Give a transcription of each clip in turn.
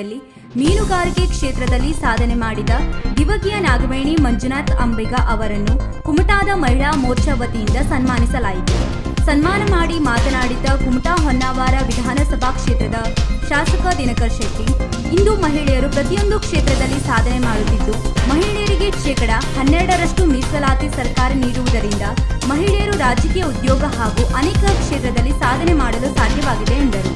ಮಹಿಳೆಯಲ್ಲಿ ಮೀನುಗಾರಿಕೆ ಕ್ಷೇತ್ರದಲ್ಲಿ ಸಾಧನೆ ಮಾಡಿದ ದಿವಗಿಯ ನಾಗವೇಣಿ ಮಂಜುನಾಥ್ ಅಂಬಿಗ ಅವರನ್ನು ಕುಮಟಾದ ಮಹಿಳಾ ಮೋರ್ಚಾ ವತಿಯಿಂದ ಸನ್ಮಾನಿಸಲಾಯಿತು. ಸನ್ಮಾನ ಮಾಡಿ ಮಾತನಾಡಿದ ಕುಮಟಾ ಹೊನ್ನಾವರ ವಿಧಾನಸಭಾ ಕ್ಷೇತ್ರದ ಶಾಸಕ ದಿನಕರ್ ಶೆಟ್ಟಿ, ಇಂದು ಮಹಿಳೆಯರು ಪ್ರತಿಯೊಂದು ಕ್ಷೇತ್ರದಲ್ಲಿ ಸಾಧನೆ ಮಾಡುತ್ತಿದ್ದು, ಮಹಿಳೆಯರಿಗೆ ಶೇಕಡ 12ರಷ್ಟು ಮೀಸಲಾತಿ ಸರ್ಕಾರ ನೀಡುವುದರಿಂದ ಮಹಿಳೆಯರು ರಾಜಕೀಯ, ಉದ್ಯೋಗ ಹಾಗೂ ಅನೇಕ ಕ್ಷೇತ್ರದಲ್ಲಿ ಸಾಧನೆ ಮಾಡಲು ಸಾಧ್ಯವಾಗಿದೆ ಎಂದರು.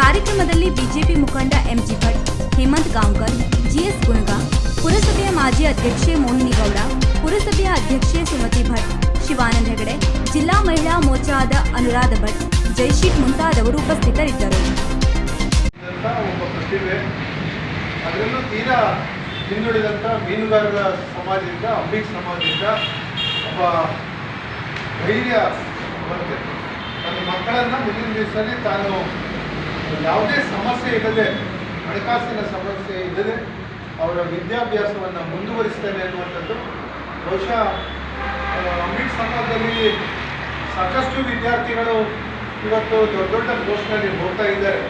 ಕಾರ್ಯಕ್ರಮದಲ್ಲಿ ಬಿಜೆಪಿ ಮುಖಂಡ ಎಂಜಿ ಭಟ್, ಹೇಮಂತ್ ಗಾಂವ್ಕರ್, ಜಿಎಸ್ ಗುಣಗಾ, ಪುರಸಭೆಯ ಮಾಜಿ ಅಧ್ಯಕ್ಷೆ ಮೋಹಿನಿ ಗೌಡ, ಪುರಸಭೆಯ ಅಧ್ಯಕ್ಷೆ ಸುಮತಿ ಭಟ್, ಶಿವಾನಂದ ಹೆಗಡೆ, ಜಿಲ್ಲಾ ಮಹಿಳಾ ಮೋರ್ಚಾದ ಅನುರಾಧ ಭಟ್, ಜೈಶೀಟ್ ಮುಂತಾದವರು ಉಪಸ್ಥಿತರಿದ್ದರು. ಅದರಲ್ಲೂ ತೀರಾ ಹಿಂದುಳಿದಂಥ ಮೀನುಗಾರರ ಸಮಾಜದಿಂದ, ಅಂಬಿಗ ಸಮಾಜದಿಂದ ಒಬ್ಬ ಧೈರ್ಯ ಬರುತ್ತೆ. ತನ್ನ ಮಕ್ಕಳನ್ನು ಮುಂದಿನ ದಿವಸದಲ್ಲಿ ತಾನು ಯಾವುದೇ ಸಮಸ್ಯೆ ಇಲ್ಲದೆ, ಹಣಕಾಸಿನ ಸಮಸ್ಯೆ ಇಲ್ಲದೆ ಅವರ ವಿದ್ಯಾಭ್ಯಾಸವನ್ನು ಮುಂದುವರಿಸ್ತೇನೆ ಅನ್ನುವಂಥದ್ದು. ಬಹುಶಃ ಅಂಬಿಗ ಸಮಾಜದಲ್ಲಿ ಸಾಕಷ್ಟು ವಿದ್ಯಾರ್ಥಿಗಳು ಇವತ್ತು ದೊಡ್ಡ ದೊಡ್ಡ ಪೋಸ್ಟ್ನಲ್ಲಿ ಹೋಗ್ತಾ ಇದ್ದಾರೆ.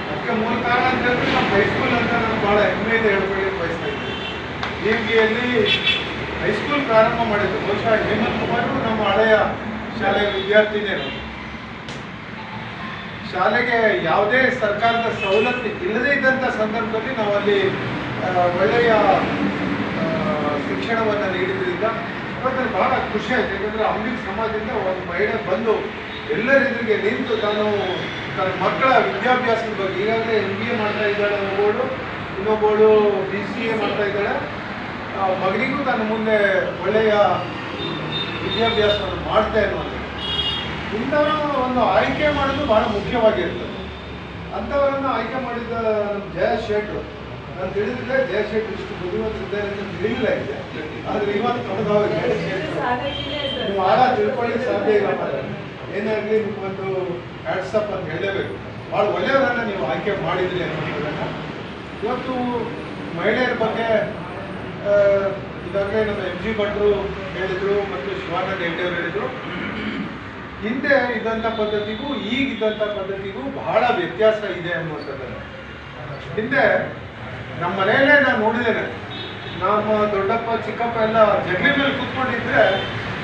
ಅದಕ್ಕೆ ಮೂಲ ಕಾರಣ ಅಂತ ಹೇಳಿದ್ರೆ ನಮ್ಮ ಹೈಸ್ಕೂಲ್ ಅಂತ ನಾನು ಭಾಳ ಹೆಮ್ಮೆಯಿಂದ ಹೇಳ್ಕೊಳ್ಳಿಕ್ಕೆ ಬಯಸ್ತಾ ಇದ್ದೀನಿ. ಡಿಎಂಗಿಯಲ್ಲಿ ಹೈಸ್ಕೂಲ್ ಪ್ರಾರಂಭ ಮಾಡಿದ್ದು ಬಹುಶಃ ಹೇಮಂತ್ ಕುಮಾರ್ ನಮ್ಮ ಹಳೆಯ ಶಾಲೆಯ ವಿದ್ಯಾರ್ಥಿನಿಯರು. ಶಾಲೆಗೆ ಯಾವುದೇ ಸರ್ಕಾರದ ಸವಲತ್ತು ಇಲ್ಲದೇ ಇದ್ದಂಥ ಸಂದರ್ಭದಲ್ಲಿ ನಾವು ಅಲ್ಲಿ ಒಳ್ಳೆಯ ಶಿಕ್ಷಣವನ್ನು ನೀಡಿದ್ರಿಂದ ಇವತ್ತಲ್ಲಿ ಬಹಳ ಖುಷಿ ಆಯಿತು. ಯಾಕಂದರೆ ಅಂಬಿಗ ಸಮಾಜದಿಂದ ಒಂದು ಮಹಿಳೆ ಬಂದು ಎಲ್ಲರೆದುರಿಗೆ ನಿಂತು ತಾನು ತನ್ನ ಮಕ್ಕಳ ವಿದ್ಯಾಭ್ಯಾಸದ ಬಗ್ಗೆ, ಈಗಾಗಲೇ MBA ಮಾಡ್ತಾ ಇದ್ದಾಳೆ ಒಬ್ಬಳು, ಇನ್ನೊಬ್ಬಳು BCA ಮಾಡ್ತಾ ಇದ್ದಾಳೆ. ಮಗನಿಗೂ ತನ್ನ ಮುಂದೆ ಒಳ್ಳೆಯ ವಿದ್ಯಾಭ್ಯಾಸವನ್ನು ಮಾಡ್ತಾ ಅನ್ನುವಂಥದ್ದು. ಇಂಥವರನ್ನು ಆಯ್ಕೆ ಮಾಡೋದು ಭಾಳ ಮುಖ್ಯವಾಗಿರ್ತದೆ. ಅಂಥವರನ್ನು ಆಯ್ಕೆ ಮಾಡಿದ ನಮ್ಮ ಜಯ ಶೆಟ್ರು, ನಾನು ತಿಳಿದಿದ್ದೆ ಜಯ ಶೆಟ್ರು ಇಷ್ಟು ಬುದ್ಧಿವಂತಿದ್ದಾರೆ ಅಂತ ತಿಳಿಲಿಲ್ಲ ಇದೆ. ಆದರೆ ಇವತ್ತು ತೊಡೆದವ್ರಿಗೆ ನೀವು ಆಗ ತಿಳ್ಕೊಳ್ಳಿಕ್ಕೆ ಸಾಧ್ಯ ಇಲ್ಲ. ಏನಾಗಲಿ ನಿಮ್ಮೊಂದು ಹ್ಯಾಟ್ಸಪ್ ಅಂತ ಹೇಳಲೇಬೇಕು. ಭಾಳ ಒಳ್ಳೆಯವರನ್ನು ನೀವು ಆಯ್ಕೆ ಮಾಡಿದ್ರಿ ಅನ್ನೋದನ್ನು. ಇವತ್ತು ಮಹಿಳೆಯರ ಬಗ್ಗೆ ಈಗಾಗಲೇ ನಮ್ಮ MG ಭಟ್ರು ಹೇಳಿದರು ಮತ್ತು ಶಿವಾನಂದ ಹೆಗ್ಡೆಯವರು ಹೇಳಿದರು. ಹಿಂದೆ ಇದ್ದಂಥ ಪದ್ಧತಿಗೂ ಈಗಿದ್ದಂಥ ಪದ್ಧತಿಗೂ ಬಹಳ ವ್ಯತ್ಯಾಸ ಇದೆ ಅನ್ನುವಂಥದ್ದನ್ನು. ಹಿಂದೆ ನಮ್ಮ ಮನೆಯಲ್ಲೇ ನಾನು ನೋಡಿದ್ದೇನೆ. ನಮ್ಮ ದೊಡ್ಡಪ್ಪ ಚಿಕ್ಕಪ್ಪ ಎಲ್ಲ ಜಗಲಿ ಮೇಲೆ ಕೂತ್ಕೊಂಡಿದ್ರೆ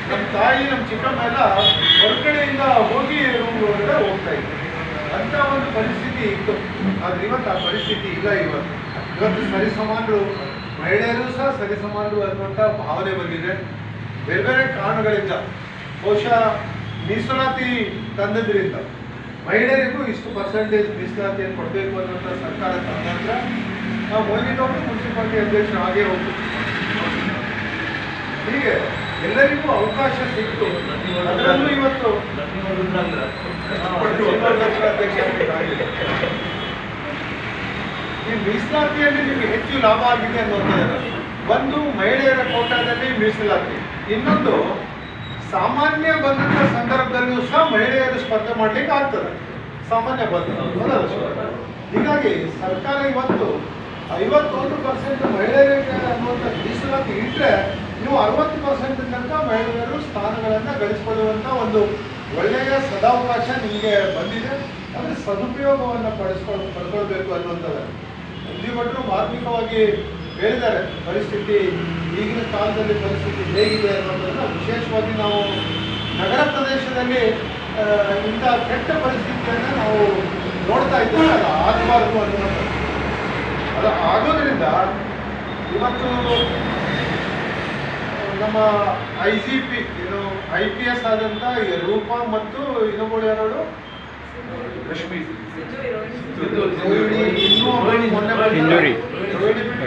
ನಮ್ಮ ತಾಯಿ, ನಮ್ಮ ಚಿಕ್ಕಮ್ಮ ಎಲ್ಲ ಹೊರಗಡೆಯಿಂದ ಹೋಗಿ ರೂಮ್ ಒಳಗಡೆ ಹೋಗ್ತಾ ಇದ್ರು. ಅಂಥ ಒಂದು ಪರಿಸ್ಥಿತಿ ಇತ್ತು. ಆದರೆ ಇವತ್ತು ಆ ಪರಿಸ್ಥಿತಿ ಇಲ್ಲ. ಇವತ್ತು ಸರಿಸಮಾನರು, ಮಹಿಳೆಯರು ಸಹ ಸರಿಸಮಾನರು ಅನ್ನುವಂಥ ಭಾವನೆ ಬಂದಿದೆ. ಬೇರೆ ಬೇರೆ ಕಾರಣಗಳಿಂದ, ಬಹುಶಃ ಮೀಸಲಾತಿ ತಂದದ್ರಿಂದ ಮಹಿಳೆಯರಿಗೂ ಇಷ್ಟು ಪರ್ಸೆಂಟೇಜ್ ಮೀಸಲಾತಿಯನ್ನು ಕೊಡಬೇಕು ಅನ್ನೋಂಥ ಸರ್ಕಾರ ತಂದ ನಂತರ ನಾವು ಮೋಹಿನಿಯವರು ಮುನ್ಸಿಪಾಲಿಟಿ ಅಧ್ಯಕ್ಷರು ಹಾಗೆ ಹೋಗ್ತೀವಿ. ಹೀಗೆ ಎಲ್ಲರಿಗೂ ಅವಕಾಶ ಸಿಕ್ತು. ಅದರಲ್ಲೂ ಇವತ್ತು ಅಧ್ಯಕ್ಷ ಈ ಮೀಸಲಾತಿಯಲ್ಲಿ ನಿಮಗೆ ಹೆಚ್ಚು ಲಾಭ ಆಗಿದೆ ಅನ್ನೋದು ಒಂದು ಮಹಿಳೆಯರ ಕೋಟಾದಲ್ಲಿ ಮೀಸಲಾತಿ, ಇನ್ನೊಂದು ಸಾಮಾನ್ಯ ಬಂದಂಥ ಸಂದರ್ಭದಲ್ಲೂ ಸಹ ಮಹಿಳೆಯರು ಸ್ಪರ್ಧೆ ಮಾಡಲಿಕ್ಕೆ ಆಗ್ತದೆ. ಸಾಮಾನ್ಯ ಬಂದ ಹೀಗಾಗಿ ಸರ್ಕಾರ ಇವತ್ತು 51% ಮಹಿಳೆಯರಿಗೆ ಅನ್ನುವಂಥ ಮೀಸಲಾತಿ ಇಟ್ಟರೆ ನೀವು 60% ತನಕ ಮಹಿಳೆಯರು ಸ್ಥಾನಗಳನ್ನು ಗಳಿಸಿಕೊಳ್ಳುವಂಥ ಒಂದು ಒಳ್ಳೆಯ ಸದಾವಕಾಶ ನಿಮಗೆ ಬಂದಿದೆ. ಅಂದರೆ ಸದುಪಯೋಗವನ್ನು ಪಡ್ಕೊಳ್ಬೇಕು ಅನ್ನುವಂಥದ್ದು. MG ಭಟ್ರು ಮಾರ್ಮಿಕವಾಗಿ ಹೇಳಿದ್ದಾರೆ. ಪರಿಸ್ಥಿತಿ ಈಗಿನ ಕಾಲದಲ್ಲಿ ಪರಿಸ್ಥಿತಿ ಹೇಗಿದೆ ಅನ್ನೋದನ್ನು ವಿಶೇಷವಾಗಿ ನಾವು ನಗರ ಪ್ರದೇಶದಲ್ಲಿ ಇಂಥ ಕೆಟ್ಟ ಪರಿಸ್ಥಿತಿಯನ್ನು ನಾವು ನೋಡ್ತಾ ಇದ್ದೇವೆ. ಅದು ಆಗಬಾರ್ದು ಅನ್ನುವಂಥದ್ದು. ಅದು ಆಗೋದ್ರಿಂದ ಇವತ್ತು ನಮ್ಮ IGP IPS ಆದಂಥ ರೂಪಾ ಮತ್ತು ಇನ್ನೊಬ್ಬಳು ಯಾರು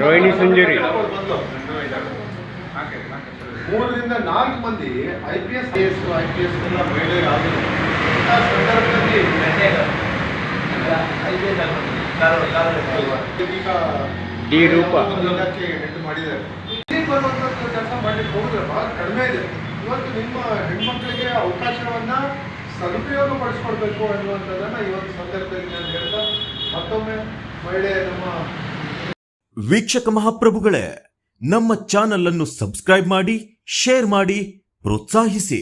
ರೋಹಿಣಿ ಸಂಜೂರಿ 3ರಿಂದ 4 ಮಂದಿ IPS ಎಲ್ಲ ಮಹಿಳೆಯರಾಗಿದೆ. ಇಂಥ ಸಂದರ್ಭದಲ್ಲಿ ಡಿ ರೂಪಾ ಇಲಾಖೆ ಹೆಣ್ಣು ಮಾಡಿದ್ದಾರೆ. ಇಲ್ಲಿ ಬರುವಂಥದ್ದು ಕೆಲಸ ಮಾಡಲಿಕ್ಕೆ ಹೋದ್ರೆ ಭಾಳ ಕಡಿಮೆ ಇದೆ. ಇವತ್ತು ನಿಮ್ಮ ಹೆಣ್ಮಕ್ಳಿಗೆ ಅವಕಾಶವನ್ನು ಸದುಪಯೋಗ ಪಡಿಸ್ಕೊಡ್ಬೇಕು ಅನ್ನುವಂಥದ್ದನ್ನು ಇವತ್ತು ಸಂದರ್ಭದಲ್ಲಿ ನಾನು ಹೇಳ್ತಾ ಮತ್ತೊಮ್ಮೆ ಮಹಿಳೆ ನಮ್ಮ ವೀಕ್ಷಕ ಮಹಾಪ್ರಭುಗಳೇ, ನಮ್ಮ ಚಾನಲ್ ಅನ್ನು ಸಬ್ಸ್ಕ್ರೈಬ್ ಮಾಡಿ, ಶೇರ್ ಮಾಡಿ, ಪ್ರೋತ್ಸಾಹಿಸಿ.